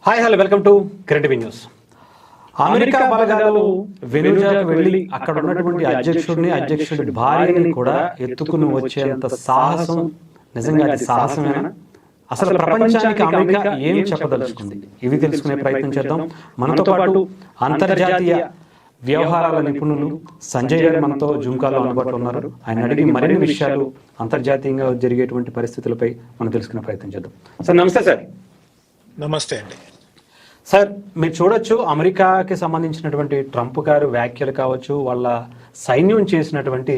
Hi hello welcome to creative news. America బలగాలు వెనుజాకు వెళ్ళి అక్కడ ఉన్నటువంటి అధ్యక్షుడి భార్యని కూడా ఎత్తుకుని వచ్చేంత సాహసం నిజంగా అది సాహసమేనా? అసలు ప్రపంచానికి అమెరికా ఏం చెప్పదలుచుకుంది? ఇవి తెలుసుకునే ప్రయత్నం చేద్దాం. మనతో పాటు అంతర్జాతీయ వ్యవహారాల నిపుణులు సంజయ్ గారు మనతో జూమ్ కాల్లో అందుబాటులో ఉన్నారు. ఆయన అడిగి మరిన్ని విషయాలు అంతర్జాతీయంగా జరిగేటువంటి పరిస్థితులపై మనం తెలుసుకునే ప్రయత్నం చేద్దాం. సార్ నమస్తే. సార్ నమస్తే అండి. సార్ మీరు చూడొచ్చు, అమెరికాకి సంబంధించినటువంటి ట్రంప్ గారు వ్యాఖ్యలు కావచ్చు, వాళ్ళ సైన్యం చేసినటువంటి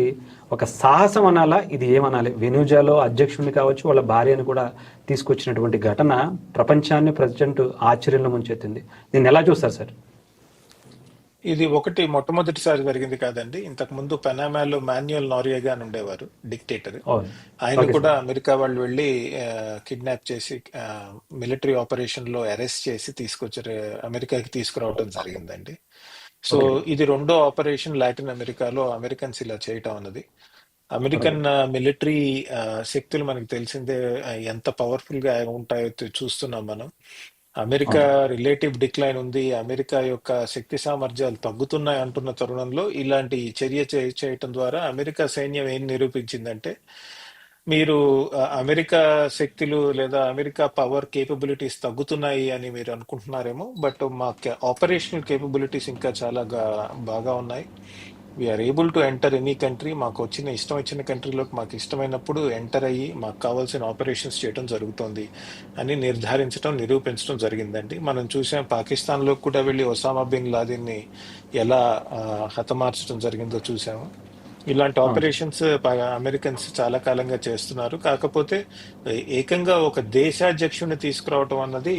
ఒక సాహసం అనాలా, ఇది ఏమనాలి? వెనుజాలో అధ్యక్షుడిని కావచ్చు, వాళ్ళ భార్యను కూడా తీసుకొచ్చినటువంటి ఘటన ప్రపంచాన్ని ప్రజెంట్ ఆశ్చర్యంలో ముంచెత్తింది. దీన్ని ఎలా చూస్తారు సార్? ఇది మొట్టమొదటిసారి జరిగింది కాదండి. ఇంతకు ముందు పనామాలో మాన్యుయల్ నారియగా అని ఉండేవారు, డిక్టేటర్. ఆయన కూడా అమెరికా వాళ్ళు వెళ్ళి కిడ్నాప్ చేసి మిలిటరీ ఆపరేషన్ లో అరెస్ట్ చేసి తీసుకొచ్చారు, అమెరికాకి తీసుకురావడం జరిగిందండి. సో ఇది రెండో ఆపరేషన్ లాటిన్ అమెరికాలో అమెరికన్స్ ఇలా చేయటం అన్నది. అమెరికన్ మిలిటరీ శక్తులు మనకు తెలిసిందే ఎంత పవర్ఫుల్ గా ఉంటాయో చూస్తున్నాం మనం. అమెరికా రిలేటివ్ డిక్లైన్ ఉంది, అమెరికా యొక్క శక్తి సామర్థ్యాలు తగ్గుతున్నాయి అంటున్న తరుణంలో ఇలాంటి చర్య చేయటం ద్వారా అమెరికా సైన్యం ఏం నిరూపించిందంటే, మీరు అమెరికా శక్తులు లేదా అమెరికా పవర్ కేపబిలిటీస్ తగ్గుతున్నాయి అని మీరు అనుకుంటున్నారేమో, బట్ మా ఆపరేషనల్ కేపబిలిటీస్ ఇంకా చాలా బాగా ఉన్నాయి. We are able to enter any country. మాకు ఇష్టం వచ్చిన కంట్రీలోకి మాకు ఇష్టమైనప్పుడు ఎంటర్ అయ్యి మాకు కావాల్సిన ఆపరేషన్స్ చేయడం జరుగుతుంది అని నిరూపించడం జరిగిందండి. మనం చూసాం, పాకిస్తాన్లో కూడా వెళ్ళి ఒసామా బిన్ లాదెన్ని ఎలా హతమార్చడం జరిగిందో చూసాము. ఇలాంటి ఆపరేషన్స్ అమెరికన్స్ చాలా కాలంగా చేస్తున్నారు. కాకపోతే ఏకంగా ఒక దేశాధ్యక్షుడిని తీసుకురావటం అన్నది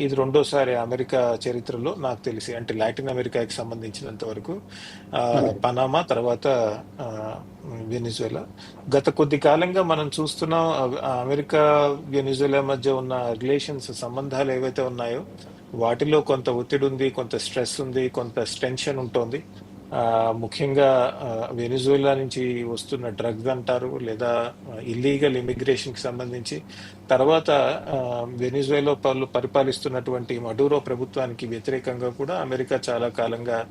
ఇది రెండోసారి అమెరికా చరిత్రలో నాకు తెలిసి, అంటే లాటిన్ అమెరికాకి సంబంధించినంత వరకు. పనామా తర్వాత వెనిజులా. గత కొద్ది కాలంగా మనం చూస్తున్నాం, అమెరికా వెనిజులా మధ్య ఉన్న రిలేషన్స్, సంబంధాలు ఏవైతే ఉన్నాయో వాటిలో కొంత ఒత్తిడి ఉంది, కొంత స్ట్రెస్ ఉంది, కొంత టెన్షన్ ఉంటుంది. ముఖ్యంగా వెనిజులా నుంచి వస్తున్న డ్రగ్స్ అంటారు, లేదా ఇల్లీగల్ ఇమిగ్రేషన్ కి సంబంధించి. తర్వాత వెనిజులా పరిపాలిస్తున్నటువంటి మడూరో ప్రభుత్వానికి వ్యతిరేకంగా కూడా అమెరికా చాలా కాలంగా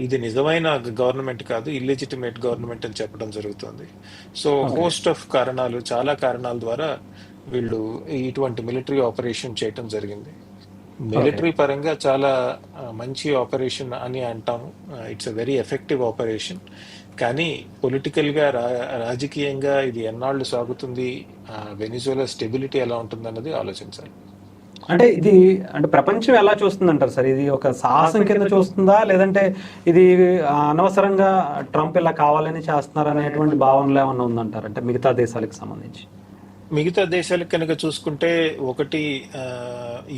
ఇది నిజమైన గవర్నమెంట్ కాదు, ఇల్లిజిటిమేట్ గవర్నమెంట్ అని చెప్పడం జరుగుతుంది. సో హోస్ట్ ఆఫ్ కారణాలు, చాలా కారణాల ద్వారా వీళ్ళు ఇటువంటి మిలిటరీ ఆపరేషన్ చేయటం జరిగింది. మిలిటరీ పరంగా చాలా మంచి ఆపరేషన్ అని అంటాము. It's a very effective operation. కానీ పొలిటికల్ గా, రాజకీయంగా ఇది ఎన్నాళ్ళు సాగుతుంది, వెనిజులా స్టెబిలిటీ ఎలా ఉంటుంది అన్నది ఆలోచించాలి. ఇది ప్రపంచం ఎలా చూస్తుంది అంటారు సార్? ఇది ఒక సాహసం కింద చూస్తుందా, లేదంటే ఇది అనవసరంగా ట్రంప్ ఇలా కావాలని చేస్తున్నారు అనేటువంటి భావనలు ఏమన్నా ఉందంటారు, అంటే మిగతా దేశాలకు సంబంధించి? మిగతా దేశాలకు కనుక చూసుకుంటే, ఒకటి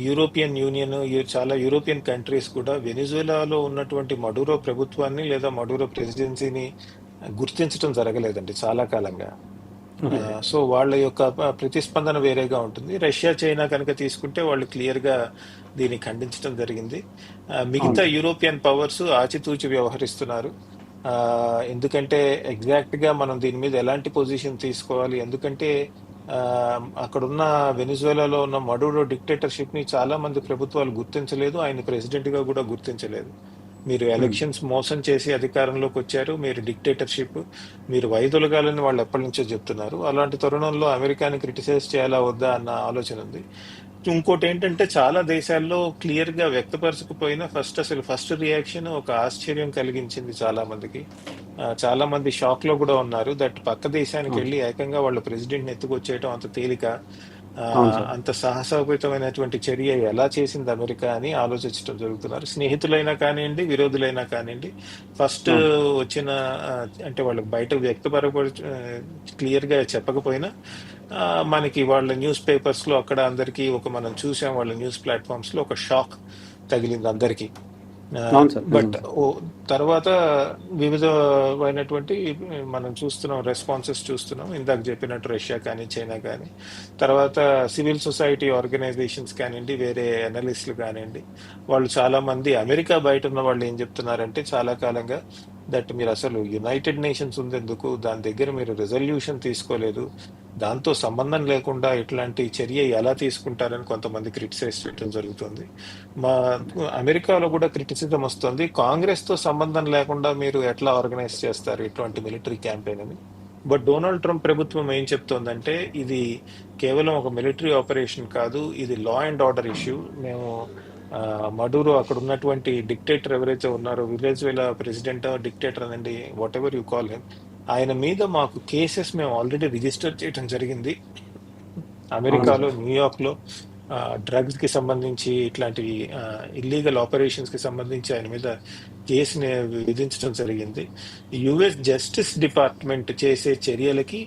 యూరోపియన్ యూనియన్, చాలా యూరోపియన్ కంట్రీస్ కూడా వెనిజులాలో ఉన్నటువంటి మడూరో ప్రభుత్వాన్ని లేదా మడూరో ప్రెసిడెన్సీని గుర్తించడం జరగలేదండి చాలా కాలంగా. సో వాళ్ళ యొక్క ప్రతిస్పందన వేరేగా ఉంటుంది. రష్యా, చైనా కనుక తీసుకుంటే వాళ్ళు క్లియర్ గా దీన్ని ఖండించడం జరిగింది. మిగతా యూరోపియన్ పవర్స్ ఆచితూచి వ్యవహరిస్తున్నారు. ఎందుకంటే ఎగ్జాక్ట్ గా మనం దీని మీద ఎలాంటి పొజిషన్ తీసుకోవాలి, ఎందుకంటే అక్కడున్న వెనిజులాలో ఉన్న మడూరో డిక్టేటర్షిప్ ని చాలా మంది ప్రభుత్వాలు గుర్తించలేదు, ఆయన ప్రెసిడెంట్ గా కూడా గుర్తించలేదు. మీరు ఎలక్షన్స్ మోసం చేసి అధికారంలోకి వచ్చారు, మీరు డిక్టేటర్షిప్, మీరు వైదొలగాలని వాళ్ళు ఎప్పటి నుంచో చెప్తున్నారు. అలాంటి తరుణంలో అమెరికాని క్రిటిసైజ్ చేయాలా వద్దా అన్న ఆలోచన ఉంది. ఇంకోటి ఏంటంటే, చాలా దేశాల్లో క్లియర్ గా వ్యక్తపరచకపోయినా ఫస్ట్ రియాక్షన్ ఒక ఆశ్చర్యం కలిగించింది చాలా మందికి. చాలా మంది షాక్ లో కూడా ఉన్నారు. దట్ పక్క దేశానికి వెళ్ళి ఏకంగా వాళ్ళ ప్రెసిడెంట్ ని ఎత్తుకొచ్చేయటం అంత తేలిక, అంత సాహసోపేతమైనటువంటి చర్య ఎలా చేసింది అమెరికా అని ఆలోచించడం జరుగుతున్నారు. స్నేహితులైనా కానివ్వండి, విరోధులైనా కానివ్వండి, ఫస్ట్ వచ్చిన, అంటే వాళ్ళకి బయట క్లియర్ గా చెప్పకపోయినా మనకి వాళ్ళ న్యూస్ పేపర్స్ లో అక్కడ అందరికి మనం చూసాం, వాళ్ళ న్యూస్ ప్లాట్ఫామ్స్ లో ఒక షాక్ తగిలింది అందరికి. బట్ తర్వాత వివిధమైనటువంటి మనం చూస్తున్నాం, రెస్పాన్సెస్ చూస్తున్నాం. ఇందాక చెప్పినట్టు రష్యా కానీ, చైనా కానీ, తర్వాత సివిల్ సొసైటీ ఆర్గనైజేషన్స్ కానివ్వండి, వేరే అనలిస్టులు కానివ్వండి, వాళ్ళు చాలా మంది అమెరికా బయట ఉన్న వాళ్ళు ఏం చెప్తున్నారంటే, చాలా కాలంగా దట్ మీరు అసలు యునైటెడ్ నేషన్స్ ఉంది ఎందుకు, దాని దగ్గర మీరు రెజల్యూషన్ తీసుకోలేదు, దాంతో సంబంధం లేకుండా ఇట్లాంటి చర్య ఎలా తీసుకుంటారని కొంతమంది క్రిటిసైజ్ చేయడం జరుగుతుంది. మా అమెరికాలో కూడా క్రిటిసిజం వస్తుంది, కాంగ్రెస్ తో సంబంధం లేకుండా మీరు ఎట్లా ఆర్గనైజ్ చేస్తారు ఇటువంటి మిలిటరీ క్యాంపెయిన్ అని. బట్ డొనాల్డ్ ట్రంప్ ప్రభుత్వం ఏం చెప్తోందంటే ఇది కేవలం ఒక మిలిటరీ ఆపరేషన్ కాదు, ఇది లా అండ్ ఆర్డర్ ఇష్యూ. మేము మడూరో అక్కడ ఉన్నటువంటి డిక్టేటర్ ఎవరైతే ఉన్నారో, వెనెజువేలా ప్రెసిడెంట్ డిక్టేటర్ అనండి, what ever you call him, ఆయన మీద మాకు కేసెస్ మేము ఆల్రెడీ రిజిస్టర్ చేయడం జరిగింది అవును అమెరికాలో, సార్. న్యూయార్క్ లో. డ్రగ్స్ కి సంబంధించి ఇట్లాంటి ఇల్లీగల్ ఆపరేషన్స్ కి సంబంధించి ఆయన మీద కేసుని విధించడం జరిగింది. యుఎస్ జస్టిస్ డిపార్ట్మెంట్ చేసే చర్యలకి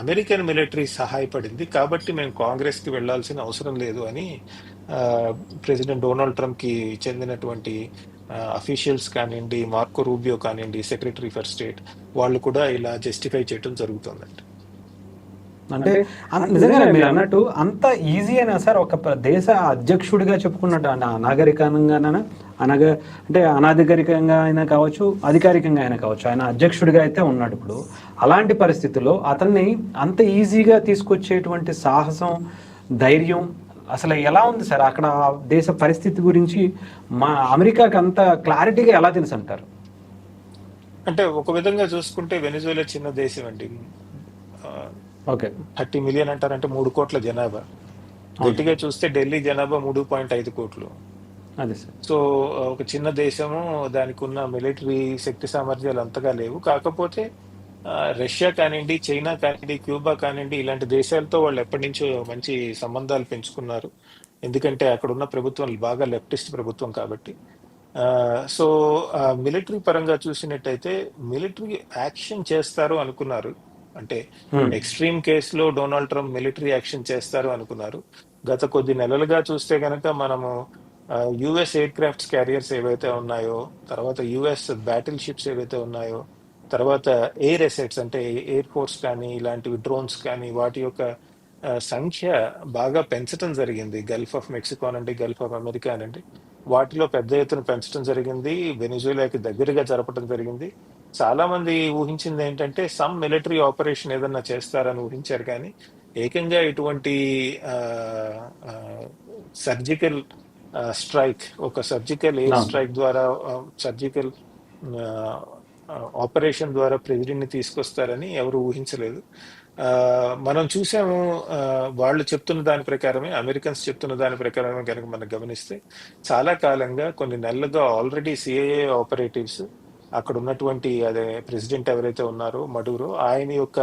అమెరికన్ మిలిటరీ సహాయపడింది, కాబట్టి మేము కాంగ్రెస్ కి వెళ్లాల్సిన అవసరం లేదు అని ఆ, ప్రెసిడెంట్ డొనాల్డ్ ట్రంప్ కి చెందినటువంటి అఫీషియల్స్ కానివ్వండి, మార్కో రూబియో కానివ్వండి, సెక్రటరీ ఫర్ స్టేట్, వాళ్ళు కూడా ఇలా జస్టిఫై చేయడం జరుగుతుందండి. అంటే నిజంగానే మీరు అన్నట్టు అంత ఈజీ అయినా సార్ ఒక దేశ అధ్యక్షుడిగా చెప్పుకున్నట్టు అనాగరికంగా అంటే అనాధికారికంగా అయినా కావచ్చు, అధికారికంగా అయినా కావచ్చు, ఆయన అధ్యక్షుడిగా అయితే ఉన్నాడు ఇప్పుడు. అలాంటి పరిస్థితుల్లో అతన్ని అంత ఈజీగా తీసుకొచ్చేటువంటి సాహసం, ధైర్యం అసలు ఎలా ఉంది సార్ అక్కడ ఆ దేశ పరిస్థితి గురించి? మా అమెరికాకి అంత క్లారిటీగా ఎలా తెలుసు అంటారు? అంటే ఒక విధంగా చూసుకుంటే వెనిజువేలా చిన్న దేశం అండి. ఓకే. 30 మిలియన్ అంటారంటే 3 కోట్ల జనాభా. అవును. గట్టిగా చూస్తే ఢిల్లీ జనాభా 3.5 కోట్లు. అదే సార్. సో ఒక చిన్న దేశము, దానికి ఉన్న మిలిటరీ శక్తి సామర్థ్యాలు అంతగా లేవు. కాకపోతే రష్యా కానివ్వండి, చైనా కానివ్వండి, క్యూబా కానివ్వండి, ఇలాంటి దేశాలతో వాళ్ళు ఎప్పటి నుంచో మంచి సంబంధాలు పెంచుకున్నారు. ఎందుకంటే అక్కడ ఉన్న ప్రభుత్వం బాగా లెఫ్టిస్ట్ ప్రభుత్వం కాబట్టి. సో మిలిటరీ పరంగా చూసినట్టయితే మిలిటరీ యాక్షన్ చేస్తారు అనుకున్నారు. అంటే హ్మ్. ఎక్స్ట్రీమ్ కేసులో డొనాల్డ్ ట్రంప్ మిలిటరీ యాక్షన్ చేస్తారు అనుకున్నారు. గత కొద్ది నెలలుగా చూస్తే గనక మనము యుఎస్ ఎయిర్ క్రాఫ్ట్స్ క్యారియర్స్ ఏవైతే ఉన్నాయో, తర్వాత యుఎస్ బ్యాటిల్ షిప్స్ ఏవైతే ఉన్నాయో, తర్వాత ఎయిర్ ఎసెట్స్ అంటే ఎయిర్ ఫోర్స్ కానీ ఇలాంటివి, డ్రోన్స్ కానీ, వాటి యొక్క సంఖ్య బాగా పెంచడం జరిగింది. గల్ఫ్ ఆఫ్ మెక్సికో అనండి, గల్ఫ్ ఆఫ్ అమెరికా అనండి, వాటిలో పెద్ద ఎత్తున పెంచడం జరిగింది. వెనిజువేలాకి దగ్గరగా జరపడం జరిగింది. చాలా మంది ఊహించింది ఏంటంటే సమ్ మిలిటరీ ఆపరేషన్ ఏదన్నా చేస్తారని ఊహించారు, కానీ ఏకంగా ఇటువంటి సర్జికల్ స్ట్రైక్, ఒక సర్జికల్ ఎయిర్ అవును. స్ట్రైక్ ద్వారా, సర్జికల్ ఆపరేషన్ ద్వారా ప్రెసిడెంట్ ని తీసుకొస్తారని ఎవరు ఊహించలేదు. ఆ, మనం చూసాము. వాళ్ళు చెప్తున్న దాని ప్రకారమే, అమెరికన్స్ చెప్తున్న దాని ప్రకారమే కనుక మనం గమనిస్తే, చాలా కాలంగా కొన్ని నెలలుగా ఆల్రెడీ సిఐఏ ఆపరేటివ్స్ అక్కడ ఉన్నటువంటి, అదే ప్రెసిడెంట్ ఎవరైతే ఉన్నారో మడూరో, ఆయన యొక్క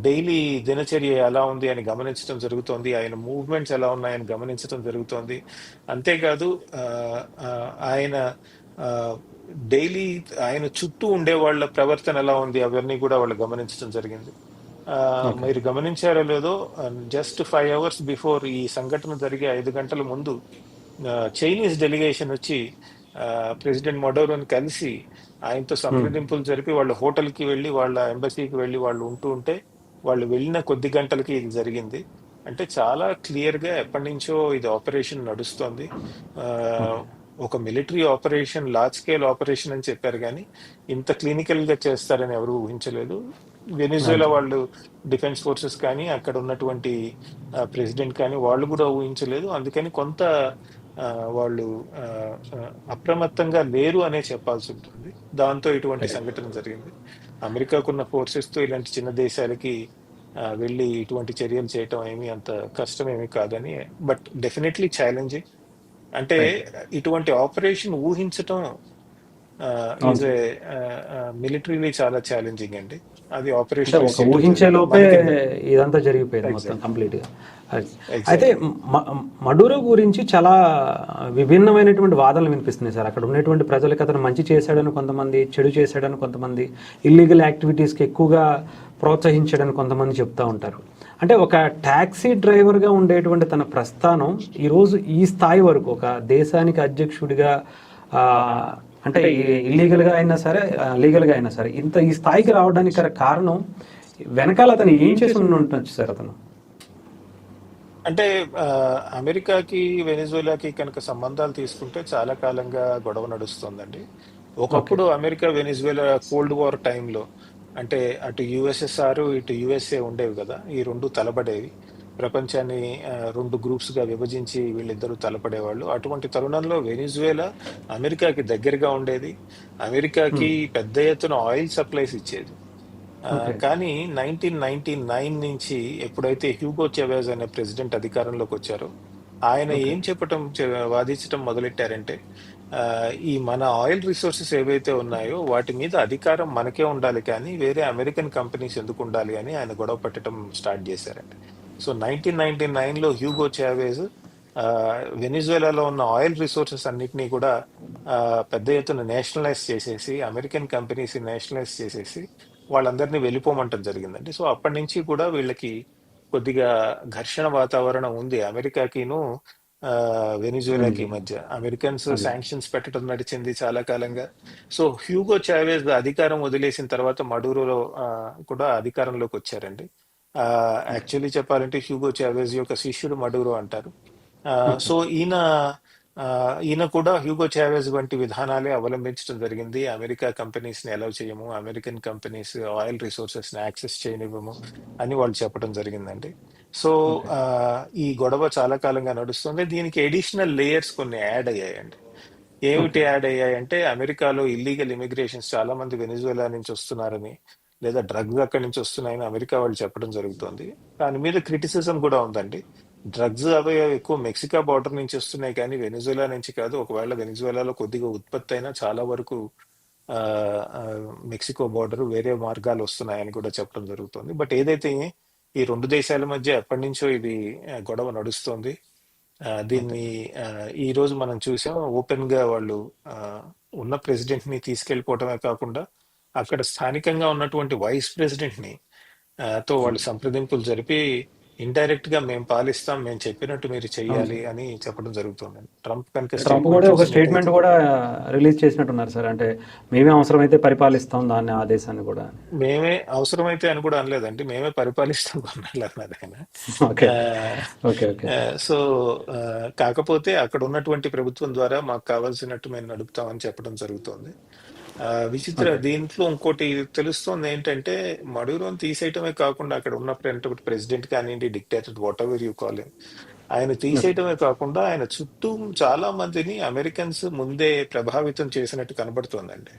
డైలీ దినచర్య ఎలా ఉంది అని గమనించడం జరుగుతోంది, ఆయన మూవ్మెంట్స్ ఎలా ఉన్నాయని గమనించడం జరుగుతోంది. అంతేకాదు ఆ, ఆ, ఆయన డైలీ ఆయన చుట్టూ ఉండే వాళ్ళ ప్రవర్తన ఎలా ఉంది అవన్నీ కూడా వాళ్ళు గమనించడం జరిగింది. ఆ, ఓకే. మీరు గమనించారో లేదో, జస్ట్ 5 hours బిఫోర్ ఈ సంఘటన జరిగే 5 గంటల ముందు చైనీస్ డెలిగేషన్ వచ్చి ప్రెసిడెంట్ మడోరోని కలిసి ఆయనతో హ్మ్. సంప్రదింపులు జరిపి వాళ్ళ హోటల్కి వెళ్ళి, వాళ్ళ ఎంబసీకి వెళ్ళి వాళ్ళు ఉంటూ ఉంటే, వాళ్ళు వెళ్ళిన కొద్ది గంటలకి ఇది జరిగింది. అంటే చాలా క్లియర్ గా ఎప్పటి నుంచో ఇది ఆపరేషన్ నడుస్తోంది. ఆ, ఓకే. ఒక military operation, large scale operation అని చెప్పారు, కానీ ఇంత క్లినికల్ గా చేస్తారని ఎవరు ఊహించలేదు. వెనిజువేలా అవును. వాళ్ళు, డిఫెన్స్ ఫోర్సెస్ కానీ అక్కడ ఉన్నటువంటి ప్రెసిడెంట్ కానీ, వాళ్ళు కూడా ఊహించలేదు. అందుకని కొంత ఆ, వాళ్ళు ఆ, ఆ, అప్రమత్తంగా లేరు అనే చెప్పాల్సి ఉంటుంది. దాంతో ఇటువంటి కరెక్ట్. సంఘటన జరిగింది. అమెరికాకున్న ఫోర్సెస్ తో ఇలాంటి చిన్న దేశాలకి వెళ్ళి ఇటువంటి చర్యలు చేయటం ఏమీ అంత కష్టం ఏమీ కాదని, బట్ డెఫినెట్లీ ఛాలెంజింగ్. అంటే రైట్. ఇటువంటి ఆపరేషన్ ఊహించటం అవును ఈజ్ సార్. ఏ మిలిటరీలీ చాలా ఛాలెంజింగ్ అండి. అది అంటే ఆపరేషనలైజ్ ఒక చేయడం ఊహించే జరిగింది లోపే మనకి. ఇదంతా జరిగిపోయింది మొత్తం ఎగ్జాక్ట్, కంప్లీట్గా. అయితే ఎగ్జాక్ట్లీ. మడూరో గురించి చాలా విభిన్నమైనటువంటి వాదనలు వినిపిస్తున్నాయి సార్. అక్కడ ఉన్నటువంటి ప్రజలకు అతను మంచి చేశాడని కొంతమంది, చెడు చేశాడని కొంతమంది, ఇల్లీగల్ యాక్టివిటీస్కి ఎక్కువగా ప్రోత్సహించాడని కొంతమంది చెప్తా ఉంటారు. అంటే ఒక ట్యాక్సీ డ్రైవర్గా ఉండేటువంటి తన ప్రస్థానం ఈరోజు ఈ స్థాయి వరకు, ఒక దేశానికి అధ్యక్షుడిగా, ఆ, అంటే ఇల్లీగల్గా అయినా సరే, లీగల్గా అయినా సరే, ఇంత ఈ స్థాయికి రావడానికి గల కారణం వెనకాల అతను ఏం చేసి ఉండొచ్చు సార్ అతను? అంటే అమెరికాకి వెనిజువేలాకి కనుక సంబంధాలు తీసుకుంటే చాలా కాలంగా గొడవ నడుస్తుందండి. ఓకే. ఒకప్పుడు అమెరికా వెనిజువేలా కోల్డ్ వార్ టైంలో అంటే అటు యుఎస్ఎస్ఆర్ ఇటు యుఎస్ఏ ఉండేవి కదా, ఈ రెండు తలపడేవి. ప్రపంచాన్ని రెండు గ్రూప్స్ గా విభజించి వీళ్ళిద్దరూ తలపడేవాళ్ళు. అటువంటి తరుణంలో వెనిజువేలా అమెరికాకి దగ్గరగా ఉండేది, అమెరికాకి పెద్ద ఎత్తున ఆయిల్ సప్లైస్ ఇచ్చేది. ఓకే. కానీ 1999 నుంచి ఎప్పుడైతే హ్యూగో చావెజ్ అనే ప్రెసిడెంట్ అధికారంలోకి వచ్చారో, ఆయన ఓకే. ఏం వాదించడం మొదలెట్టారంటే, ఆ, ఈ మన ఆయిల్ రిసోర్సెస్ ఏవైతే ఉన్నాయో వాటి మీద అధికారం మనకే ఉండాలి, కానీ వేరే అమెరికన్ కంపెనీస్ ఎందుకు ఉండాలి అని ఆయన గొడవ పెట్టడం స్టార్ట్ చేశారండి. సో 1999లో హ్యూగో చావేజ్ ఆ, వెనిజువేలాలో ఉన్న ఆయిల్ రిసోర్సెస్ అన్నిటినీ కూడా ఆ, పెద్ద ఎత్తున నేషనలైజ్ చేసేసి, అమెరికన్ కంపెనీస్ నేషనలైజ్ చేసేసి వాళ్ళందరినీ వెళ్ళిపోమంటం జరిగిందండి. సో అప్పటి నుంచి కూడా వీళ్ళకి కొద్దిగా ఘర్షణ వాతావరణం ఉంది అమెరికాకిను ఆ, వెనిజువేలాకి మధ్య. అమెరికన్స్ అదే. శాంక్షన్స్ పెట్టడం నడిచింది చాలా కాలంగా. సో హ్యూగో చావేజ్ అధికారం వదిలేసిన తర్వాత మడూరోలో కూడా అధికారంలోకి వచ్చారండి. యాక్చువల్లీ చెప్పాలంటే హ్యూగో చావేజ్ యొక్క శిష్యుడు మడూరో అంటారు. సో ఆ, ఈయన కూడా హ్యూగో చావెజ్ వంటి విధానాలే అవలంబించడం జరిగింది. అమెరికా కంపెనీస్ ని అలౌ చేయము, అమెరికన్ కంపెనీస్ ఆయిల్ రిసోర్సెస్ ని యాక్సెస్ చేయనివ్వము అని వాళ్ళు చెప్పడం జరిగిందండి. So okay. ఆ, ఈ గొడవ చాలా కాలంగా నడుస్తుంది. దీనికి ఎడిషనల్ లేయర్స్ కొన్ని యాడ్ అయ్యాయండి. ఏమిటి ఓకే. యాడ్ అయ్యాయంటే, అమెరికాలో ఇల్లీగల్ ఇమిగ్రేషన్స్ చాలా మంది వెనిజువేలా నుంచి వస్తున్నారని, లేదా డ్రగ్స్ అక్కడి నుంచి వస్తున్నాయని అమెరికా వాళ్ళు చెప్పడం జరుగుతుంది. దాని మీద క్రిటిసిజం కూడా ఉందండి. డ్రగ్స్ అవి ఎక్కువ మెక్సికా బార్డర్ నుంచి వస్తున్నాయి కానీ వెనిజువేలా నుంచి కాదు. ఒకవేళ వెనిజువేలాలో కొద్దిగా ఉత్పత్తి అయినా చాలా వరకు ఆ, ఆ, మెక్సికో బార్డర్ వేరే మార్గాలు వస్తున్నాయని కూడా చెప్పడం జరుగుతుంది. బట్ ఏదైతే ఈ రెండు దేశాల మధ్య ఎప్పటి నుంచో ఇది గొడవ నడుస్తోంది. ఓకే. దీన్ని ఆ, ఈ రోజు మనం చూసాం. ఓపెన్ గా వాళ్ళు ఆ, ఉన్న ప్రెసిడెంట్ ని తీసుకెళ్లిపోవటమే కాకుండా అక్కడ స్థానికంగా ఉన్నటువంటి వైస్ ప్రెసిడెంట్ ని తో వాళ్ళు సంప్రదింపులు జరిపి ఇండైరెక్ట్ గా మేము పాలిస్తాం, మేము చెప్పినట్టు మీరు అవును చెయ్యాలి సార్. అని చెప్పడం జరుగుతుంది. ట్రంప్ కనుక ట్రంప్ కూడా స్టేట్మెంట్ ఒక చూసినట్టయితే స్టేట్మెంట్ కూడా రిలీజ్ చేసినట్టున్నారు సార్. అంటే మేమే అవసరమైతే పరిపాలిస్తాం దాన్ని ఆదేశాన్ని కూడా. మేమే అవసరమైతే అని కూడా అనలేదండి, మేమే పరిపాలిస్తాం కొన్నాళ్ళు అన్నది ఆయన. ఓకే. ఆ, ఓకే. ఓకే. సో కాకపోతే అక్కడ ఉన్నటువంటి ప్రభుత్వం ద్వారా మాకు కావాల్సినట్టు మేము నడుపుతామని చెప్పడం జరుగుతుంది. విచిత్ర ఓకే. దీంట్లో ఇంకోటి తెలుస్తోంది ఏంటంటే, మడూరోని తీసేయటమే కాకుండా అక్కడ ఉన్న ప్రెసిడెంట్ కానివ్వండి, dictator what ever you call, ఆయన ఓకే. తీసేయటమే కాకుండా ఆయన చుట్టూ చాలా మందిని అమెరికన్స్ ముందే ప్రభావితం చేసినట్టు కనబడుతోందండి.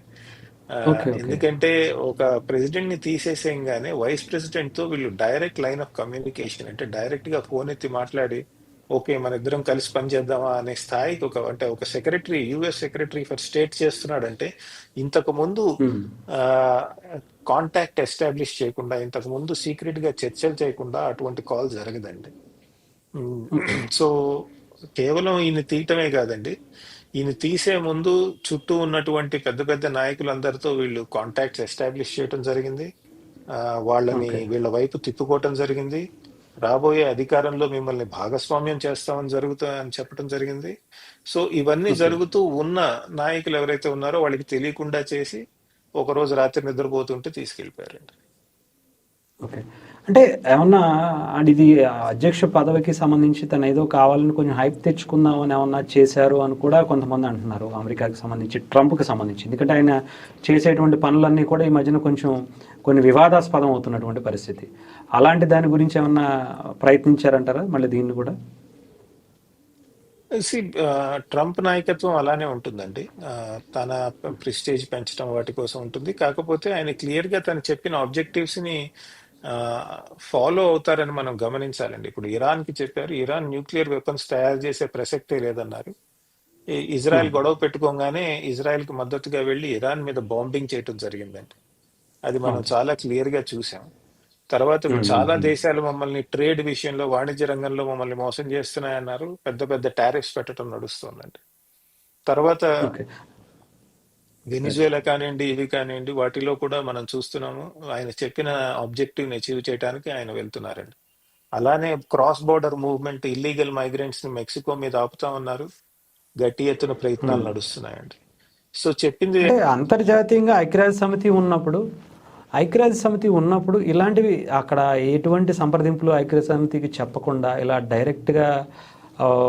ఓకే. ఓకే. ఎందుకంటే ఒక ప్రెసిడెంట్ ని తీసేసేయంగానే వైస్ ప్రెసిడెంట్ తో వీళ్ళు డైరెక్ట్ లైన్ ఆఫ్ కమ్యూనికేషన్, అంటే డైరెక్ట్ గా ఫోన్ ఎత్తి మాట్లాడి ఓకే మన ఇద్దరం కలిసి పనిచేద్దామా అనే స్థాయికి అంటే ఒక secretary, US secretary for state చేస్తున్నాడంటే, ఇంతకు ముందు ఉమ్. కాంటాక్ట్ ఎస్టాబ్లిష్ చేయకుండా, ఇంతకు ముందు సీక్రెట్ గా చర్చలు చేయకుండా అటువంటి కాల్ జరగదండి. ఓకే. సో కేవలం ఈయన తీయటమే కాదండి, ఈయన తీసే ముందు చుట్టూ ఉన్నటువంటి పెద్ద పెద్ద నాయకులందరితో వీళ్ళు కాంటాక్ట్స్ ఎస్టాబ్లిష్ చేయడం జరిగింది. వాళ్ళని ఓకే. వీళ్ళ వైపు తిప్పుకోవటం జరిగింది. రాబోయే అధికారంలో మిమ్మల్ని భాగస్వామ్యం చేస్తామని చెప్పడం జరిగింది. సో ఇవన్నీ ఓకే. జరుగుతూ ఉన్న నాయకులు ఎవరైతే ఉన్నారో వాళ్ళకి తెలియకుండా చేసి ఒక రోజు రాత్రి నిద్రపోతుంటే తీసుకెళ్లిపోయారండి. ఓకే. అంటే ఏమన్నా అంటే ఇది అధ్యక్ష పదవికి సంబంధించి తను ఏదో కావాలని కొంచెం హైప్ తెచ్చుకుందామని ఏమన్నా చేశారు అని కూడా కొంతమంది అంటున్నారు, అమెరికాకి సంబంధించి, ట్రంప్కి సంబంధించి. ఎందుకంటే ఆయన చేసేటువంటి పనులన్నీ కూడా ఈ మధ్యన కొంచెం కొన్ని వివాదాస్పదం అవుతున్నటువంటి పరిస్థితి. అలాంటి దాని గురించి ఏమన్నా ప్రయత్నించారంటారా మళ్ళీ దీన్ని కూడా? See, ట్రంప్ నాయకత్వం అలానే ఉంటుందండి. తన ప్రెస్టేజ్ పెంచడం వాటి కోసం ఉంటుంది. కాకపోతే ఆయన క్లియర్ గా తను చెప్పిన ఆబ్జెక్టివ్స్ ని ఫాలో అవుతారని మనం గమనించాలండి. ఇప్పుడు ఇరాన్ కి చెప్పారు, ఇరాన్ న్యూక్లియర్ వెపన్స్ తయారు చేసే ప్రసక్తే లేదన్నారు. ఇజ్రాయెల్ ఉమ్. గొడవ పెట్టుకోగానే ఇజ్రాయెల్ కి మద్దతుగా వెళ్లి ఇరాన్ మీద బాంబింగ్ చేయడం జరిగిందండి. అది మనం అవును సార్. చాలా క్లియర్ గా చూసాం. తర్వాత ఉమ్. ఉమ్. చాలా ఉమ్. దేశాలు మమ్మల్ని ట్రేడ్ విషయంలో, వాణిజ్య రంగంలో మమ్మల్ని మోసం చేస్తున్నాయన్నారు. పెద్ద పెద్ద టారిఫ్స్ పెట్టడం నడుస్తుందండి. తర్వాత ఓకే. ఎస్. వెనిజువేలా కానివ్వండి, ఇవి కానివ్వండి, వాటిలో కూడా మనం చూస్తున్నాము ఆయన చెప్పిన ఆబ్జెక్టివ్ ని అచీవ్ చేయడానికి ఆయన వెళ్తున్నారండి. అలానే cross border movement, illegal migrants ని మెక్సికో మీద ఆపుతామన్నారు. గట్టి ఎత్తున ప్రయత్నాలు ఉమ్. నడుస్తున్నాయండి. సో చెప్పింది అంటే అంతర్జాతీయంగా ఐక్యరాజ్య సమితి ఉన్నప్పుడు ఇలాంటివి అక్కడ ఎటువంటి సంప్రదింపులు ఐక్యరాజ్య సమితికి చెప్పకుండా ఇలా డైరెక్ట్గా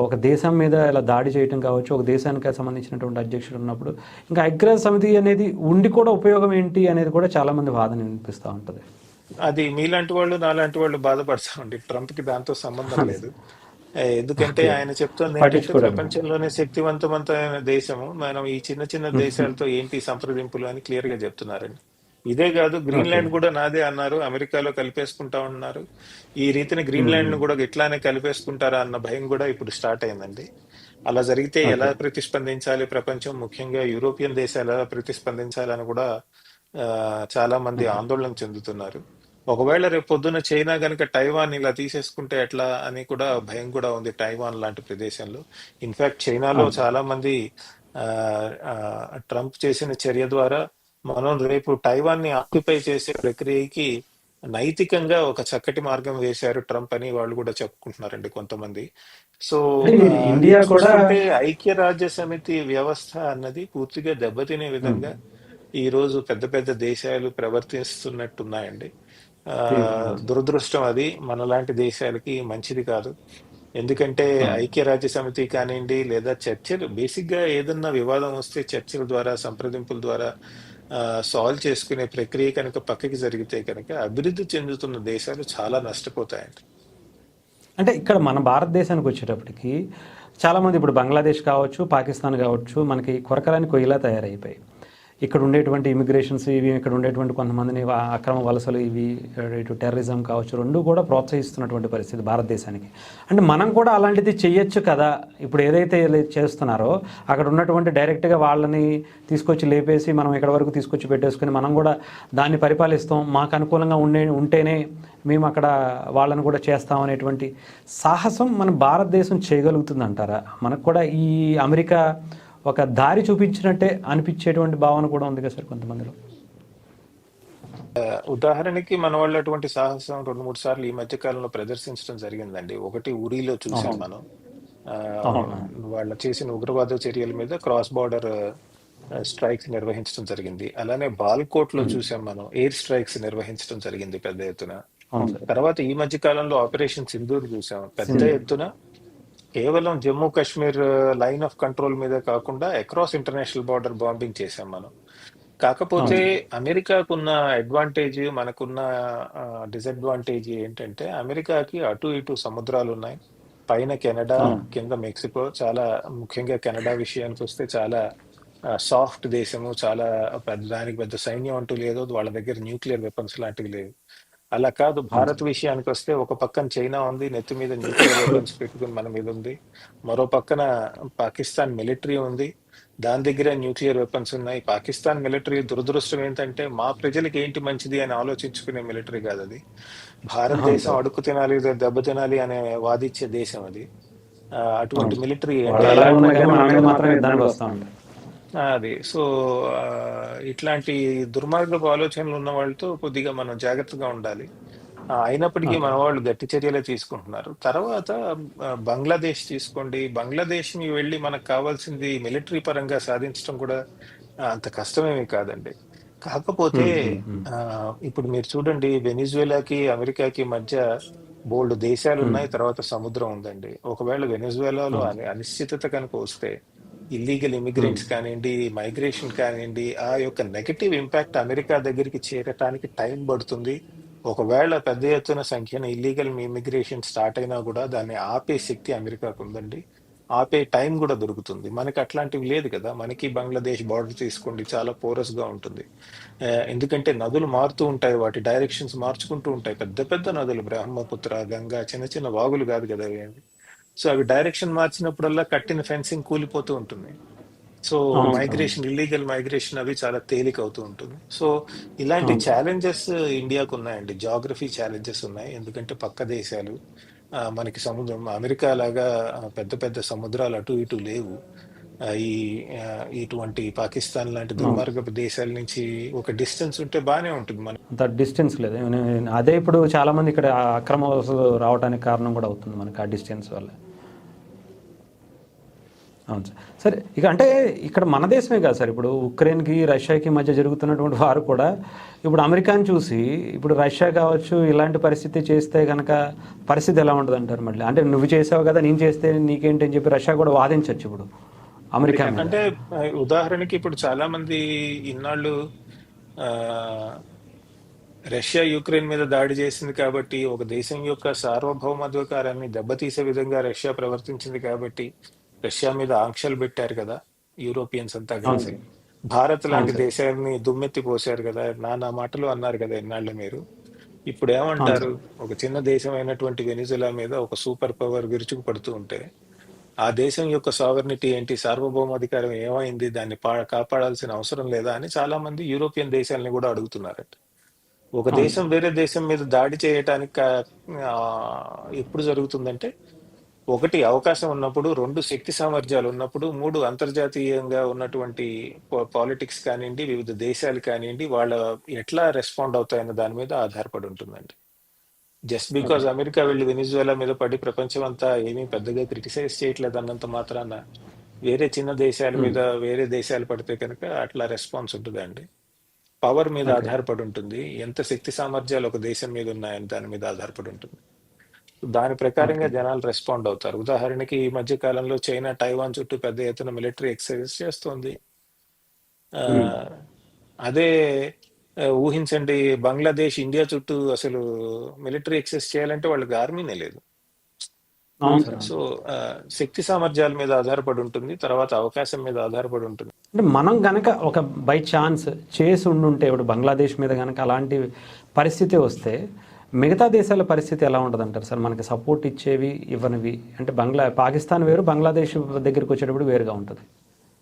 ఒక దేశం మీద ఇలా దాడి చేయటం కావచ్చు, ఒక దేశానికి సంబంధించినటువంటి అధ్యక్షుడు ఉన్నప్పుడు ఇంకా ఐక్యరాజ్య సమితి అనేది ఉండి కూడా ఉపయోగం ఏంటి అనేది కూడా చాలామంది వాదన వినిపిస్తూ ఉంటుంది. అది మీలాంటి వాళ్ళు నాలాంటి వాళ్ళు బాధపడతామండి. ట్రంప్కి దాంతో సంబంధం లేదు. ఎందుకంటే ఆయన చెప్తుంది ఏంటంటే ప్రపంచంలోనే శక్తివంతమైన దేశము మనం ఈ చిన్న చిన్న దేశాలతో ఏంటి సంప్రదింపులు అని క్లియర్ గా చెప్తున్నారండి. ఇదే కాదు, గ్రీన్లాండ్ కూడా నాదే అన్నారు, అమెరికాలో కలిపేసుకుంటా ఉన్నారు. ఈ రీతిని గ్రీన్లాండ్ ను కూడా ఇట్లానే కలిపేసుకుంటారా అన్న భయం కూడా ఇప్పుడు స్టార్ట్ అయిందండి. అలా జరిగితే ఎలా ప్రతిస్పందించాలి ప్రపంచం, ముఖ్యంగా యూరోపియన్ దేశాలు ఎలా ప్రతిస్పందించాలని కూడా చాలా మంది ఆందోళన చెందుతున్నారు. ఒకవేళ రేపు పొద్దున్న చైనా గనక టైవాన్ ఇలా తీసేసుకుంటే ఎట్లా అని కూడా భయం కూడా ఉంది టైవాన్ లాంటి ప్రదేశంలో. ఇన్ఫాక్ట్ చైనాలో చాలా మంది ఆ, ఆ, ట్రంప్ చేసిన చర్య ద్వారా మనం రేపు టైవాన్ ని ఆక్యుపై చేసే ప్రక్రియకి నైతికంగా ఒక చక్కటి మార్గం వేశారు ట్రంప్ అని వాళ్ళు కూడా చెప్పుకుంటున్నారండి కొంతమంది. సో ఇండియా ఇది కూడా చూసుకుంటే ఐక్యరాజ్య సమితి వ్యవస్థ అన్నది పూర్తిగా దెబ్బతినే విధంగా ఈ రోజు పెద్ద పెద్ద దేశాలు ప్రవర్తిస్తున్నట్టున్నాయండి. ఆ దురదృష్టం అది మనలాంటి దేశాలకి మంచిది కాదు. ఎందుకంటే ఐక్యరాజ్య సమితి కానివ్వండి లేదా చర్చలు, బేసిక్ గా ఏదన్నా వివాదం వస్తే చర్చల ద్వారా సంప్రదింపుల ద్వారా సాల్వ్ చేసుకునే ప్రక్రియ కనుక పక్కకి జరిగితే కనుక అభివృద్ధి చెందుతున్న దేశాలు చాలా నష్టపోతాయండి. అంటే ఇక్కడ మన భారతదేశానికి వచ్చేటప్పటికి చాలామంది ఇప్పుడు బంగ్లాదేశ్ కావచ్చు, పాకిస్తాన్ కావచ్చు, మనకి కొరకరాని కొయ్యలా తయారైపోయాయి. ఇక్కడ ఉండేటువంటి ఇమిగ్రేషన్స్ ఇవి, ఇక్కడ ఉండేటువంటి కొంతమందిని అక్రమ వలసలు ఇవి, ఇటు టెర్రరిజం కావచ్చు, రెండు కూడా ప్రోత్సహిస్తున్నటువంటి పరిస్థితి భారతదేశానికి. అంటే మనం కూడా అలాంటిది చెయ్యొచ్చు కదా. ఇప్పుడు ఏదైతే చేస్తున్నారో అక్కడ ఉన్నటువంటి డైరెక్ట్గా వాళ్ళని తీసుకొచ్చి లేపేసి మనం ఇక్కడ వరకు తీసుకొచ్చి పెట్టేసుకుని మనం కూడా దాన్ని పరిపాలిస్తాం, మాకు అనుకూలంగా ఉంటేనే మేము అక్కడ వాళ్ళని కూడా చేస్తాం అనేటువంటి సాహసం మన భారతదేశం చేయగలుగుతుంది అంటారా? మనకు కూడా ఈ అమెరికా ఒక దారి చూపించినట్టే అనిపించేటువంటి భావన కూడా ఉంది కదా సార్ కొంతమందిలో. ఉదాహరణకి మన వాళ్ళు అటువంటి సాహసం 2-3 సార్లు ఈ మధ్య కాలంలో ప్రదర్శించడం జరిగిందండి. ఒకటి ఉరీలో చూసాం మనం. వాళ్ళ చేసిన ఉగ్రవాద చర్యల మీద క్రాస్ బార్డర్ స్ట్రైక్స్ నిర్వహించడం జరిగింది. అలానే బాల్కోట్ లో చూసాం మనం, ఎయిర్ స్ట్రైక్స్ నిర్వహించడం జరిగింది పెద్ద ఎత్తున. తర్వాత ఈ మధ్య కాలంలో ఆపరేషన్ సింధూర్ చూసాం, పెద్ద ఎత్తున కేవలం Jammu Kashmir line of control మీద కాకుండా అక్రాస్ ఇంటర్నేషనల్ బార్డర్ బాంబింగ్ చేసాం మనం. కాకపోతే అమెరికాకున్న అడ్వాంటేజ్ మనకున్న డిసడ్వాంటేజ్ ఏంటంటే, అమెరికాకి అటు ఇటు సముద్రాలు ఉన్నాయి, పైన కెనడా, కింద మెక్సికో. చాలా ముఖ్యంగా కెనడా విషయానికి వస్తే చాలా సాఫ్ట్ దేశము, చాలా దానికి పెద్ద సైన్యం అంటూ లేదు, వాళ్ళ దగ్గర న్యూక్లియర్ వెపన్స్ లాంటివి లేవు. అలా కాదు, భారత్ విషయానికి వస్తే ఒక పక్కన చైనా ఉంది, నెత్తి మీద న్యూక్లియర్ వెపన్స్ పెట్టుకుని మన మీద ఉంది. మరో పక్కన పాకిస్తాన్ మిలిటరీ ఉంది, దాని దగ్గర న్యూక్లియర్ వెపన్స్ ఉన్నాయి. పాకిస్తాన్ మిలిటరీ దురదృష్టం ఏంటంటే మా ప్రజలకి ఏంటి మంచిది అని ఆలోచించుకునే మిలిటరీ కాదు అది. భారతదేశం అడుక్కు తినాలి, దెబ్బ తినాలి అనే వాదించే దేశం అది. అటువంటి మిలిటరీ అది. సో ఇట్లాంటి దుర్మార్గపు ఆలోచనలు ఉన్న వాళ్ళతో కొద్దిగా మనం జాగ్రత్తగా ఉండాలి. అయినప్పటికీ మన వాళ్ళు గట్టి చర్యలే తీసుకుంటున్నారు. తర్వాత బంగ్లాదేశ్ తీసుకోండి, బంగ్లాదేశ్ ని వెళ్ళి మనకు కావాల్సింది మిలిటరీ పరంగా సాధించడం కూడా అంత కష్టమేమీ కాదండి. కాకపోతే ఇప్పుడు మీరు చూడండి, వెనిజువేలాకి అమెరికాకి మధ్య బోల్డ్ దేశాలు ఉన్నాయి, తర్వాత సముద్రం ఉందండి. ఒకవేళ వెనిజువేలాలో అనిశ్చితత కనుక వస్తే ఇల్లీగల్ ఇమిగ్రెంట్స్ కానివ్వండి, మైగ్రేషన్ కానివ్వండి, ఆ యొక్క నెగటివ్ ఇంపాక్ట్ అమెరికా దగ్గరికి చేరటానికి టైం పడుతుంది. ఒకవేళ పెద్ద ఎత్తున సంఖ్యన ఇల్లీగల్ ఇమిగ్రేషన్ స్టార్ట్ అయినా కూడా దాన్ని ఆపే శక్తి అమెరికాకు ఉందండి, ఆపే టైం కూడా దొరుకుతుంది. మనకి అట్లాంటివి లేదు కదా. మనకి బంగ్లాదేశ్ బార్డర్ తీసుకోండి, చాలా పోరస్ గా ఉంటుంది. ఎందుకంటే నదులు మారుతూ ఉంటాయి, వాటి డైరెక్షన్స్ మార్చుకుంటూ ఉంటాయి. పెద్ద పెద్ద నదులు, బ్రహ్మపుత్ర, గంగా, చిన్న చిన్న వాగులు కాదు కదా అవి. సో అవి డైరెక్షన్ మార్చినప్పుడల్లా కట్టిన ఫెన్సింగ్ కూలిపోతూ ఉంటుంది. సో మైగ్రేషన్, ఇల్లీగల్ మైగ్రేషన్ అవి చాలా తేలిక అవుతూ ఉంటుంది. సో ఇలాంటి ఛాలెంజెస్ ఇండియాకు ఉన్నాయండి, జాగ్రఫీ ఛాలెంజెస్ ఉన్నాయి. ఎందుకంటే పక్క దేశాలు, మనకి సముద్రం, అమెరికా లాగా పెద్ద పెద్ద సముద్రాలు అటు ఇటు లేవు. ఇటువంటి పాకిస్తాన్ లాంటి దుర్మార్గపు దేశాల నుంచి ఒక డిస్టెన్స్ ఉంటే బానే ఉంటుంది. అంత డిస్టెన్స్ లేదు. అదే ఇప్పుడు చాలా మంది ఇక్కడ అక్రమ వలసలు రావడానికి కారణం కూడా అవుతుంది మనకి ఆ డిస్టెన్స్ వల్ల. అవును సార్. సరే ఇక అంటే ఇక్కడ మన దేశమే కాదు సార్, ఇప్పుడు ఉక్రెయిన్కి రష్యాకి మధ్య జరుగుతున్నటువంటి వారు కూడా ఇప్పుడు అమెరికాని చూసి ఇప్పుడు రష్యా కావచ్చు ఇలాంటి పరిస్థితి చేస్తే కనుక పరిస్థితి ఎలా ఉంటుంది అంటారు మళ్ళీ? అంటే నువ్వు చేసావు కదా నేను చేస్తే నీకేంటి అని చెప్పి రష్యా కూడా వాదించవచ్చు ఇప్పుడు అమెరికా మీద. అంటే ఉదాహరణకి ఇప్పుడు చాలా మంది ఇన్నాళ్ళు ఆ, రష్యా యుక్రెయిన్ మీద దాడి చేసింది కాబట్టి, ఒక దేశం యొక్క సార్వభౌమాధికారాన్ని దెబ్బతీసే విధంగా రష్యా ప్రవర్తించింది కాబట్టి రష్యా మీద ఆంక్షలు పెట్టారు కదా యూరోపియన్స్ అంతా అవును కలిసి. సార్. భారత్ అవును లాంటి సార్. దేశాలని దుమ్మెత్తి పోశారు కదా, నానా మాటలు అన్నారు కదా ఇన్నాళ్ళు మీరు. ఇప్పుడు అవును ఏమంటారు? సార్. ఒక చిన్న దేశం అయినటువంటి వెనిజులా మీద ఒక సూపర్ పవర్ విరుచుకు పడుతూ ఉంటే ఆ దేశం యొక్క సావర్నిటీ ఏంటి, సార్వభౌమాధికారం ఏమైంది, దాన్ని కాపాడాల్సిన అవసరం లేదా అని చాలా మంది యూరోపియన్ దేశాలని కూడా అడుగుతున్నారట. ఒక అవును దేశం సార్. వేరే దేశం మీద దాడి చేయటానికి ఆ, ఎప్పుడు జరుగుతుందంటే, ఒకటి అవకాశం ఉన్నప్పుడు, రెండు శక్తి సామర్థ్యాలు ఉన్నప్పుడు, మూడు అంతర్జాతీయంగా ఉన్నటువంటి పాలిటిక్స్ కానివ్వండి, వివిధ దేశాలు కానివ్వండి, వాళ్ళ ఎట్లా రెస్పాండ్ అవుతాయన్న దాని మీద ఆధారపడి ఉంటుందండి. Just because okay. అమెరికా వెళ్ళి వెనిజువేలా మీద పడి ప్రపంచం అంతా ఏమీ పెద్దగా క్రిటిసైజ్ చేయట్లేదు అన్నంత మాత్రాన వేరే చిన్న దేశాల ఉమ్. మీద వేరే దేశాలు పడితే కనుక అట్లా రెస్పాన్స్ ఉంటుందండి. పవర్ మీద ఓకే. ఆధారపడి ఉంటుంది, ఎంత శక్తి సామర్థ్యాలు ఒక దేశం మీద ఉన్నాయని దాని మీద ఆధారపడి ఉంటుంది. దాని ప్రకారంగా ఓకే. జనాలు రెస్పాండ్ అవుతారు. ఉదాహరణకి ఈ మధ్య కాలంలో చైనా టైవాన్ చుట్టూ పెద్ద ఎత్తున మిలిటరీ ఎక్సర్సైజ్ చేస్తోంది. ఆ, ఉమ్. అదే ఊహించండి, బంగ్లాదేశ్ ఇండియా చుట్టూ అసలు మిలిటరీ ఎక్సర్సైజ్ చేయాలంటే వాళ్ళకి ఆర్మీనే లేదు. అవును సార్. సో అవును. శక్తి సామర్థ్యాల మీద ఆధారపడి ఉంటుంది, తర్వాత అవకాశం మీద ఆధారపడి ఉంటుంది. అంటే మనం గనక ఒక బై ఛాన్స్ చేసి ఉండుంటే ఇప్పుడు బంగ్లాదేశ్ మీద గనక అలాంటి పరిస్థితి వస్తే మిగతా దేశాల పరిస్థితి ఎలా ఉంటుంది అంటారు సార్? మనకి సపోర్ట్ ఇచ్చేవి ఇవ్వనివి అంటే పాకిస్తాన్ వేరు, బంగ్లాదేశ్ దగ్గరికి వచ్చేటప్పుడు వేరుగా ఉంటుంది.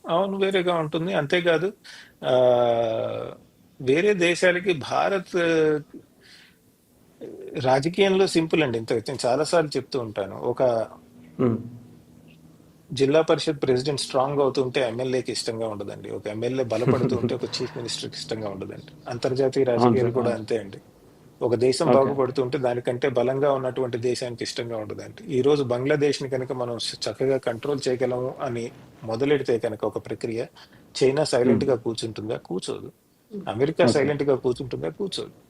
అవును, వేరేగా ఉంటుంది. అంతేకాదు, ఆ వేరే దేశాలకి భారత్ రాజకీయంలో సింపుల్ అండి. ఇంత నేను చాలాసార్లు చెప్తూ ఉంటాను. ఒక ఉమ్. జిల్లా పరిషత్ ప్రెసిడెంట్ స్ట్రాంగ్ అవుతుంటే ఎమ్మెల్యేకి ఇష్టంగా ఉండదండి. ఒక ఎమ్మెల్యే బలపడుతూ ఉంటే ఒక చీఫ్ మినిస్టర్కి ఇష్టంగా ఉండదండి. అంతర్జాతీయ అవును రాజకీయాలు సార్. కూడా అవును సార్. అంతే అండి. ఒక దేశం ఓకే. బాగుపడుతుంటే దానికంటే బలంగా ఉన్నటువంటి దేశానికి ఇష్టంగా ఉండదండి. ఈ రోజు బంగ్లాదేశ్ ని కనుక మనం చక్కగా కంట్రోల్ చేయగలము అని మొదలెడితే కనుక ఒక ప్రక్రియ, చైనా ఉమ్. సైలెంట్ గా కూర్చుంటుందా? కూర్చోదు. America okay. సైలెంట్ గా కూర్చుంటుందా? కూర్చోదు. ఉమ్.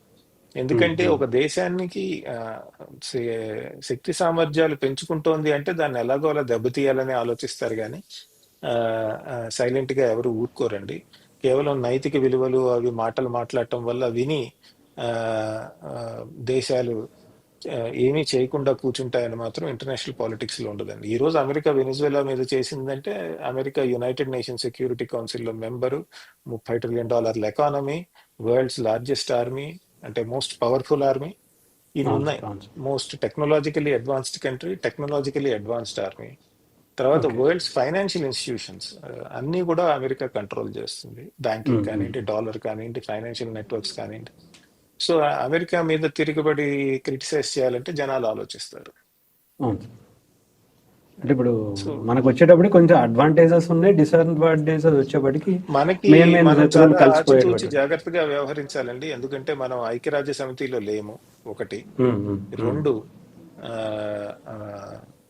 ఎందుకంటే ఉమ్. ఒక దేశానికి శక్తి సామర్థ్యాలు పెంచుకుంటోంది అంటే దాన్ని ఎలాగో అలా దెబ్బతీయాలని ఆలోచిస్తారు కానీ సైలెంట్ గా ఎవరు ఊరుకోరండి. కేవలం నైతిక విలువలు అవి మాటలు మాట్లాడటం వల్ల విని ఆ, ఆ, దేశాలు ఏమీ చేయకుండా కూర్చుంటాయని మాత్రం ఇంటర్నేషనల్ పాలిటిక్స్ లో ఉండదండి. ఈ రోజు అమెరికా వెనిజువేలా మీద చేసిందంటే, అమెరికా యునైటెడ్ నేషన్ సెక్యూరిటీ కౌన్సిల్లో member, $30 trillion economy, world's largest army, అంటే మోస్ట్ పవర్ఫుల్ ఆర్మీ, ఇన్ని అవును ఉన్నాయి. సార్. అవును sir. Most technologically advanced country, technologically advanced army, తర్వాత ఓకే. వరల్డ్స్ ఫైనాన్షియల్ ఇన్స్టిట్యూషన్స్ అన్ని కూడా అమెరికా కంట్రోల్ చేస్తుంది. బ్యాంకింగ్ ఉమ్. ఉమ్. కానివ్వండి, డాలర్ కానివ్వండి, ఫైనాన్షియల్ నెట్వర్క్స్ కానివ్వండి. సో అమెరికా మీద తిరుగుబడి క్రిటిసైజ్ చేయాలంటే జనాలు ఆలోచిస్తారు. అవును సార్. అంటే ఇప్పుడు సో మనకు వచ్చేటప్పుడు కొంచెం అడ్వాంటేజెస్ ఉన్నాయి, డిసడ్వాంటేజెస్ వచ్చేప్పటికి మనకి మెయిన్ మనం శత్రువులు చాలా ఆచితూచి కలిసిపోయేటట్టు. జాగ్రత్తగా వ్యవహరించాలండి. ఎందుకంటే మనం ఐక్యరాజ్య సమితిలో లేము, ఒకటి. ఉమ్. ఉమ్. ఉమ్. రెండు, ఆ, ఆ,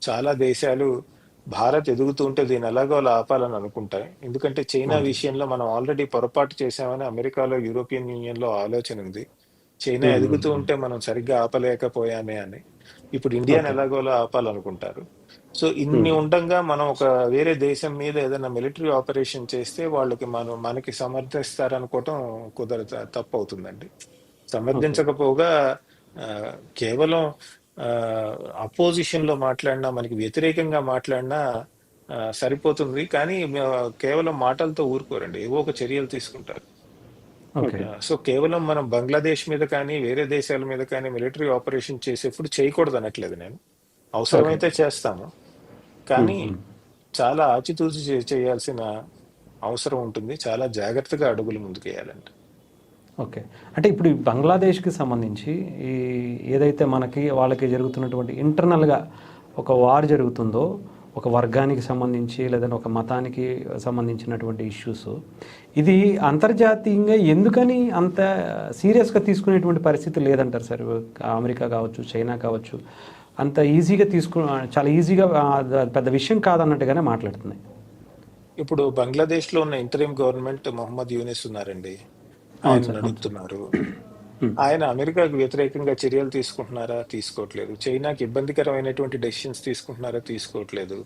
చాలా దేశాలు భారత్ ఎదుగుతూ ఉంటే దీన్ని ఎలాగో అలా ఆపాలని అనుకుంటాయి. ఎందుకంటే చైనా అవును సార్. విషయంలో మనం ఆల్రెడీ పొరపాటు చేశామని అమెరికాలో, యూరోపియన్ యూనియన్ లో ఆలోచన ఉంది. చైనా ఉమ్. ఉమ్. ఎదుగుతూ ఉమ్. ఉంటే మనం సరిగ్గా ఆపలేకపోయామే అని. ఇప్పుడు ఇండియాని ఓకే. ఎలాగోలా ఆపాలనుకుంటారు. సో ఉమ్. ఇన్ని ఉండంగా మనం ఒక వేరే దేశం మీద ఏదైనా మిలిటరీ ఆపరేషన్ చేస్తే వాళ్ళకి మనకి సమర్థిస్తారనుకోవటం తప్పు అవుతుందండి. ఓకే. సమర్థించకపోగా ఆ, కేవలం అపోజిషన్ లో మాట్లాడినా, మనకి వ్యతిరేకంగా మాట్లాడినా సరిపోతుంది. కానీ కేవలం మాటలతో ఊరుకోరండి, ఏవో ఒక చర్యలు తీసుకుంటారు. ఓకే. సో కేవలం మనం బంగ్లాదేశ్ మీద కానీ వేరే దేశాల మీద కానీ మిలిటరీ ఆపరేషన్ చేసేప్పుడు చేయకూడదు అనట్లేదు నేను. ఓకే. అవసరమైతే చేస్తాము, ఉమ్. కానీ ఉమ్. చాలా ఆచితూచి చేయాల్సిన అవసరం ఉంటుంది. చాలా జాగ్రత్తగా అడుగులు ముందుకేయాలండి. ఓకే. అంటే ఇప్పుడు ఈ బంగ్లాదేశ్కి సంబంధించి ఈ ఏదైతే మనకి వాళ్ళకి జరుగుతున్నటువంటి ఇంటర్నల్గా ఒక వార్ జరుగుతుందో, ఒక వర్గానికి సంబంధించి లేదంటే ఒక మతానికి సంబంధించినటువంటి ఇష్యూస్, ఇది అంతర్జాతీయంగా ఎందుకని అంత సీరియస్గా తీసుకునేటువంటి పరిస్థితి లేదంటారు సార్? అమెరికా కావచ్చు, చైనా కావచ్చు, అంత ఈజీగా చాలా ఈజీగా పెద్ద విషయం కాదన్నట్టుగానే మాట్లాడుతున్నాయి. ఇప్పుడు బంగ్లాదేశ్ లో ఉన్న ఇంటరిమ్ గవర్నమెంట్ మొహమ్మద్ యూనిస్ ఉన్నారండి, అవును ఆయన సార్, అవును సార్. నడుపుతున్నారు. ఆయన అమెరికాకు వ్యతిరేకంగా చర్యలు తీసుకుంటున్నారా? తీసుకోవట్లేదు. చైనాకి ఇబ్బందికరమైనటువంటి డెసిషన్స్ తీసుకుంటున్నారా? తీసుకోవట్లేదు.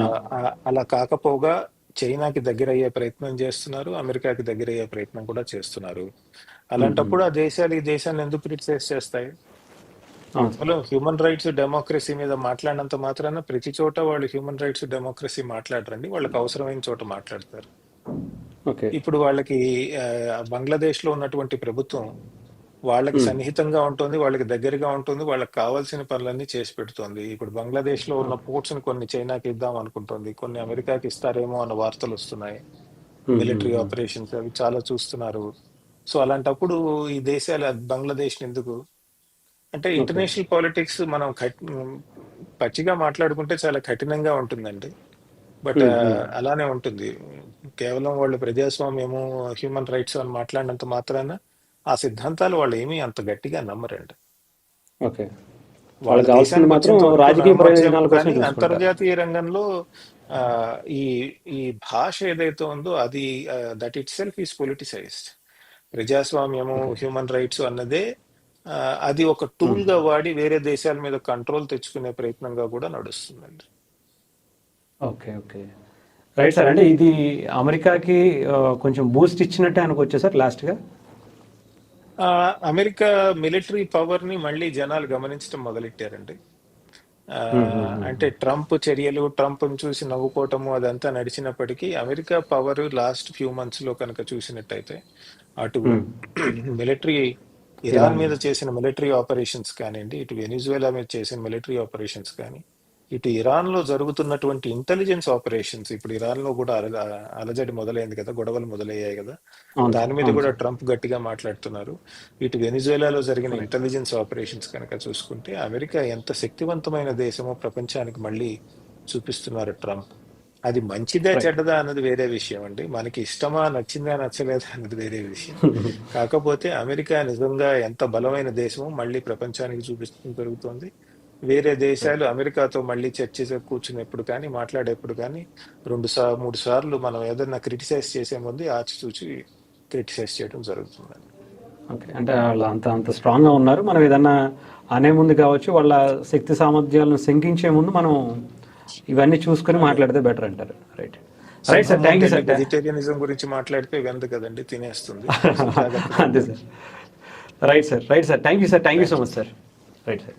ఆ, అవును. అలా కాకపోగా చైనాకి దగ్గర అయ్యే ప్రయత్నం చేస్తున్నారు, అమెరికాకి దగ్గర అయ్యే ప్రయత్నం కూడా చేస్తున్నారు. అలాంటప్పుడు ఆ దేశాలు ఈ దేశాన్ని ఎందుకు క్రిటిసైజ్ చేస్తాయి? అవును సార్. కేవలం హ్యూమన్ రైట్స్ డెమోక్రసీ మీద మాట్లాడినంత మాత్రాన ప్రతి చోట వాళ్ళు హ్యూమన్ రైట్స్ డెమోక్రసీ మాట్లాడరండి, వాళ్ళకి అవసరమైన చోట మాట్లాడతారు. ఓకే. ఇప్పుడు వాళ్ళకి బంగ్లాదేశ్ లో ఉన్నటువంటి ప్రభుత్వం వాళ్ళకి సన్నిహితంగా ఉంటుంది, వాళ్ళకి దగ్గరగా ఉంటుంది, వాళ్ళకి కావాల్సిన పనులన్నీ చేసి పెడుతోంది. ఇప్పుడు బంగ్లాదేశ్ లో ఉన్న పోర్ట్స్ ని కొన్ని చైనాకి ఇద్దాం అనుకుంటుంది, కొన్ని అమెరికాకి ఇస్తారేమో అన్న వార్తలు వస్తున్నాయి. మిలిటరీ ఆపరేషన్స్ అవి చాలా చూస్తున్నారు. సో అలాంటప్పుడు ఈ దేశాలు బంగ్లాదేశ్ ఎందుకు అంటే, ఓకే. ఇంటర్నేషనల్ పాలిటిక్స్ మనం పచ్చిగా మాట్లాడుకుంటే చాలా కఠినంగా ఉంటుందండి. బట్ అలానే ఉంటుంది. కేవలం వాళ్ళు ప్రజాస్వామ్యము, హ్యూమన్ రైట్స్ అని మాట్లాడినంత మాత్రాన ఆ సిద్ధాంతాలు వాళ్ళు ఏమీ అంత గట్టిగా నమ్మరండి. ఓకే. వాళ్ళ వాళ్ళకి కావాల్సింది దేశానికి మాత్రం వచ్చేంత వరకు రాజకీయ నమ్మొచ్చేమో ప్రయోజనాల కోసమే కానీ చూసుకుంటారు. అంతర్జాతీయ రంగంలో ఆ, ఈ ఈ భాష ఏదైతే ఉందో అది that itself is politicized. ప్రజాస్వామ్యము, ఓకే. హ్యూమన్ రైట్స్ అన్నదే ఆ, అది ఒక టూల్ గా వాడి వేరే దేశాల మీద కంట్రోల్ తెచ్చుకునే ప్రయత్నంగా కూడా నడుస్తుందండి. ఓకే. ఓకే. Right sir. అంటే ఇది అమెరికాకి కొంచెం బూస్ట్ ఇచ్చినట్టే అనుకోవచ్చా సార్ లాస్ట్‌గా? ఆ, అమెరికా మిలిటరీ పవర్ ని మళ్ళీ జనాలు గమనించడం మొదలెట్టారండి. ఆ, అంటే ట్రంప్ చర్యలు, ట్రంప్ చూసి నవ్వుకోవటము అదంతా నడిచినప్పటికీ America power last few months లో కనుక చూసినట్టయితే అటు మిలిటరీ ఇరాన్ ఇరాన్. మీద చేసిన మిలిటరీ ఆపరేషన్స్ కానివ్వండి, ఇటు వెనిజువేలా మీద చేసిన మిలిటరీ ఆపరేషన్స్ కానీ, ఇటు ఇరాన్ లో జరుగుతున్నటువంటి ఇంటెలిజెన్స్ ఆపరేషన్స్, ఇప్పుడు ఇరాన్ లో కూడా అలజడి మొదలైంది కదా, గొడవలు మొదలయ్యాయి కదా, అవును దాని సార్, మీద అవును కూడా సార్. ట్రంప్ గట్టిగా మాట్లాడుతున్నారు. ఇటు వెనిజువేలాలో జరిగిన రైట్. ఇంటెలిజెన్స్ ఆపరేషన్స్ కనుక చూసుకుంటే అమెరికా ఎంత శక్తివంతమైన దేశమో ప్రపంచానికి మళ్ళీ చూపిస్తున్నారు ట్రంప్. అది మంచిదా రైట్. చెడ్డదా అన్నది వేరే విషయం అండి, మనకి ఇష్టమా, నచ్చిందా నచ్చలేదా అన్నది వేరే విషయం. కాకపోతే అమెరికా నిజంగా ఎంత బలమైన దేశమో మళ్ళీ ప్రపంచానికి చూపిస్తూ జరుగుతోంది. వేరే దేశాలు రైట్. అమెరికాతో మళ్ళీ చర్చ కూర్చునేప్పుడు కానీ, మాట్లాడేప్పుడు కానీ మూడు సార్లు మనం ఏదైనా క్రిటిసైజ్ చేసే ముందు ఆచితూచి క్రిటిసైజ్ చేయడం జరుగుతుందండి. ఓకే. అంటే వాళ్ళు అంత అంత స్ట్రాంగ్‌గా ఉన్నారు. మనం ఏదన్నా అనే ముందు కావచ్చు, వాళ్ళ శక్తి సామర్థ్యాలను శంకించే ముందు మనం ఇవన్నీ చూసుకొని అదే మాట్లాడితే బెటర్ అంటారు. రైట్. రైట్ సింహం సార్. థ్యాంక్ యూ ముందెళ్ళి సార్. వెజిటేరియనిజం గురించి మాట్లాడితే వెంద కదండి, తినేస్తుంది. సో జాగ్రత్తగా అంతే ఉండండి. Sir. Right sir. Right sir. Thank you sir. Thank you so thank you. Much sir. Right sir.